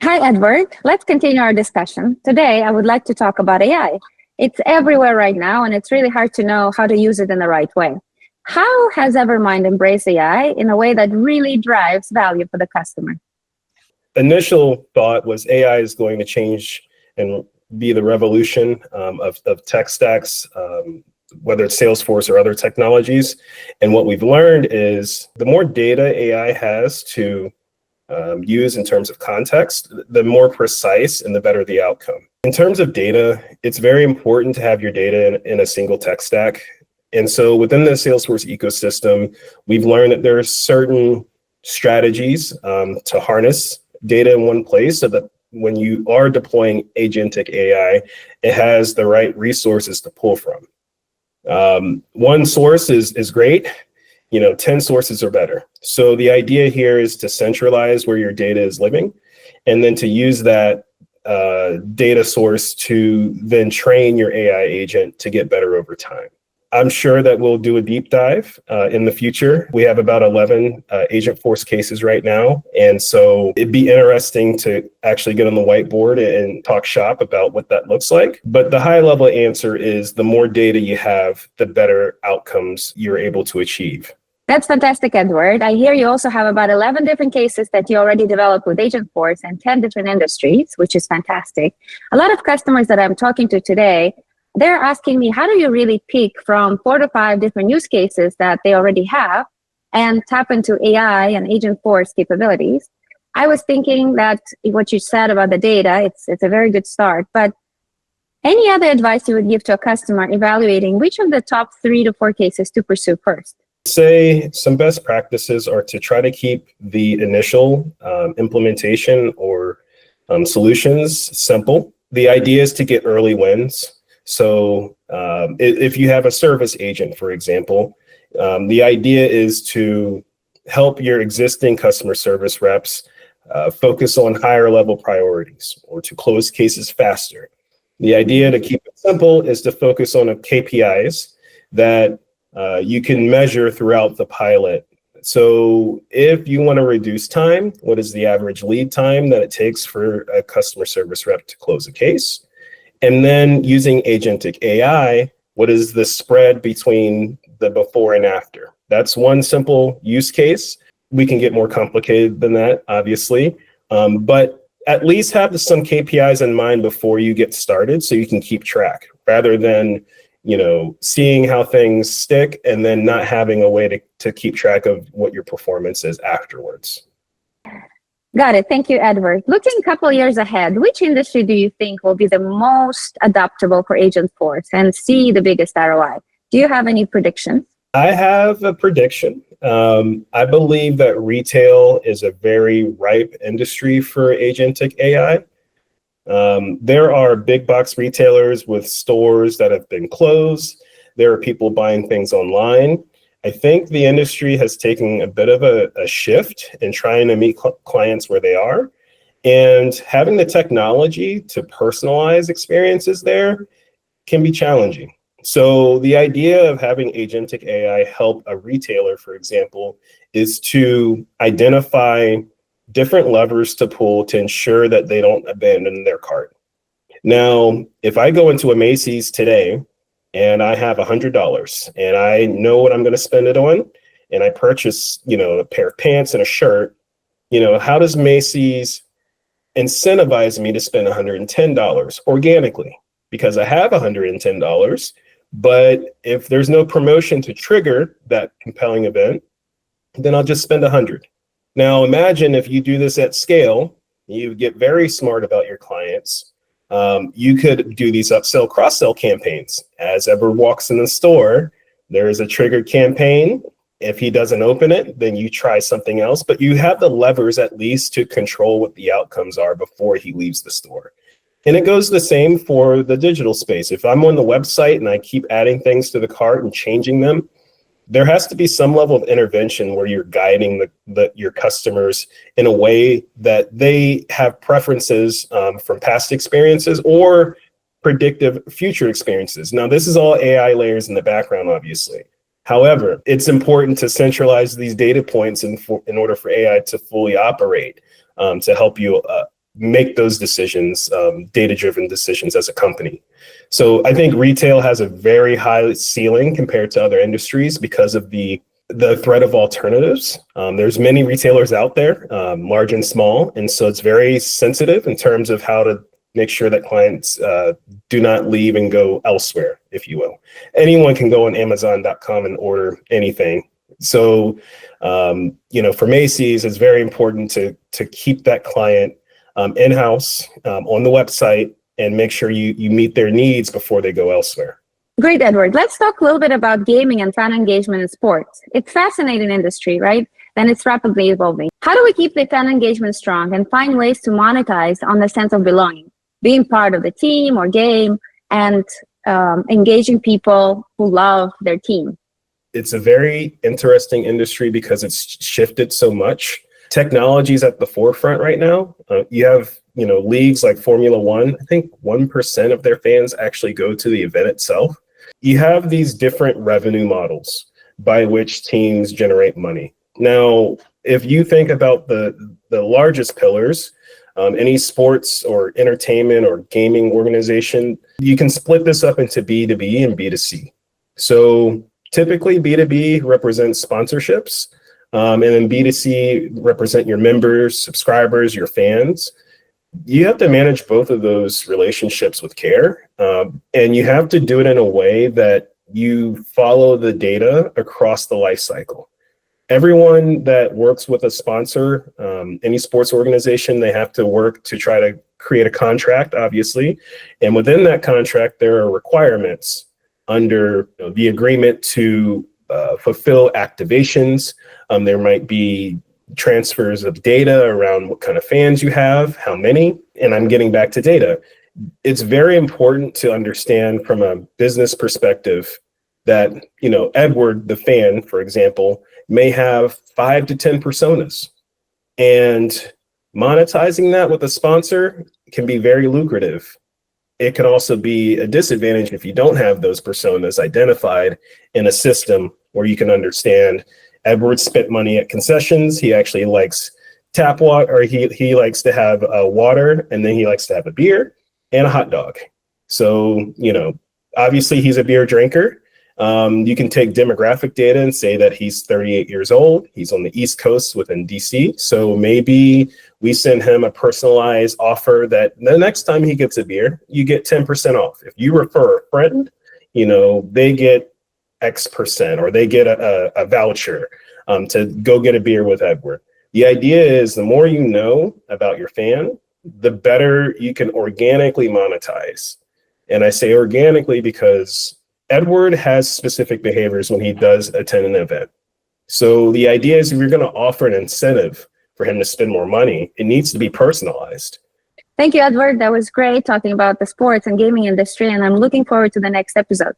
Hi, Edward. Let's continue our discussion. Today, I would like to talk about AI. It's everywhere right now, and it's really hard to know how to use it in the right way. How has Evermind embraced AI in a way that really drives value for the customer? Initial thought was AI is going to change and be the revolution of tech stacks, whether it's Salesforce or other technologies. And what we've learned is the more data AI has to use in terms of context, the more precise and the better the outcome. In terms of data, it's very important to have your data in a single tech stack. And so within the Salesforce ecosystem, we've learned that there are certain strategies to harness data in one place so that when you are deploying agentic AI, it has the right resources to pull from. One source is great. 10 sources are better. So the idea here is to centralize where your data is living, and then to use that data source to then train your AI agent to get better over time. I'm sure that we'll do a deep dive in the future. We have about 11 Agentforce cases right now. And so it'd be interesting to actually get on the whiteboard and talk shop about what that looks like. But the high level answer is the more data you have, the better outcomes you're able to achieve. That's fantastic, Edward. I hear you also have about 11 different cases that you already developed with Agentforce and 10 different industries, which is fantastic. A lot of customers that I'm talking to today, they're asking me, how do you really pick from 4 to 5 different use cases that they already have and tap into AI and Agentforce capabilities? I was thinking that what you said about the data, it's a very good start, but any other advice you would give to a customer evaluating which of the top 3 to 4 cases to pursue first? Say some best practices are to try to keep the initial implementation or solutions simple. The idea is to get early wins. So if you have a service agent, for example, the idea is to help your existing customer service reps focus on higher level priorities or to close cases faster. The idea to keep it simple is to focus on KPIs that you can measure throughout the pilot. So if you want to reduce time, what is the average lead time that it takes for a customer service rep to close a case? And then using agentic AI, what is the spread between the before and after? That's one simple use case. We can get more complicated than that, obviously, but at least have some KPIs in mind before you get started so you can keep track rather than seeing how things stick and then not having a way to keep track of what your performance is afterwards. Got it. Thank you, Edward. Looking a couple years ahead, which industry do you think will be the most adaptable for Agentforce and see the biggest ROI? Do you have any predictions? I have a prediction. I believe that retail is a very ripe industry for agentic AI. There are big box retailers with stores that have been closed. There are people buying things online. I think the industry has taken a bit of a shift in trying to meet clients where they are. And having the technology to personalize experiences there can be challenging. So the idea of having agentic AI help a retailer, for example, is to identify different levers to pull to ensure that they don't abandon their cart. Now, if I go into a Macy's today and I have $100 and I know what I'm going to spend it on, and I purchase, a pair of pants and a shirt, how does Macy's incentivize me to spend $110 organically? Because I have $110, but if there's no promotion to trigger that compelling event, then I'll just spend $100. Now, imagine if you do this at scale, you get very smart about your clients. You could do these upsell, cross-sell campaigns. As Edward walks in the store, there is a triggered campaign. If he doesn't open it, then you try something else, but you have the levers at least to control what the outcomes are before he leaves the store. And it goes the same for the digital space. If I'm on the website and I keep adding things to the cart and changing them, there has to be some level of intervention where you're guiding your customers in a way that they have preferences from past experiences or predictive future experiences. Now, this is all AI layers in the background, obviously. However, it's important to centralize these data points in order for AI to fully operate, to help you make those decisions, data-driven decisions as a company. So I think retail has a very high ceiling compared to other industries because of the threat of alternatives. There's many retailers out there, large and small, and so it's very sensitive in terms of how to make sure that clients do not leave and go elsewhere, if you will. Anyone can go on Amazon.com and order anything. So, for Macy's, it's very important to keep that client in-house on the website and make sure you meet their needs before they go elsewhere. Great, Edward. Let's talk a little bit about gaming and fan engagement in sports. It's a fascinating industry, right? And it's rapidly evolving. How do we keep the fan engagement strong and find ways to monetize on the sense of belonging, being part of the team or game, and engaging people who love their team? It's a very interesting industry because it's shifted so much. Technology is at the forefront right now. You have leagues like Formula One. I think 1% of their fans actually go to the event itself. You have these different revenue models by which teams generate money. Now, if you think about the largest pillars, any sports or entertainment or gaming organization, you can split this up into B2B and B2C. So typically B2B represents sponsorships, and then B2C represent your members, subscribers, your fans. You have to manage both of those relationships with care, and you have to do it in a way that you follow the data across the life cycle. Everyone that works with a sponsor, any sports organization, they have to work to try to create a contract, obviously. And within that contract, there are requirements under the agreement to fulfill activations. There might be transfers of data around what kind of fans you have, how many, and I'm getting back to data. It's very important to understand from a business perspective that, Edward, the fan, for example, may have 5 to 10 personas, and monetizing that with a sponsor can be very lucrative. It can also be a disadvantage if you don't have those personas identified in a system where you can understand Edward spent money at concessions. He actually likes tap water, or he likes to have water, and then he likes to have a beer and a hot dog. So, obviously he's a beer drinker. You can take demographic data and say that he's 38 years old. He's on the East Coast within DC. So maybe we send him a personalized offer that the next time he gets a beer, you get 10% off. If you refer a friend, they get X percent, or they get a voucher to go get a beer with Edward. The idea is the more you know about your fan, the better you can organically monetize. And I say organically because Edward has specific behaviors when he does attend an event. So the idea is if you're going to offer an incentive for him to spend more money, it needs to be personalized. Thank you, Edward. That was great talking about the sports and gaming industry, and I'm looking forward to the next episode.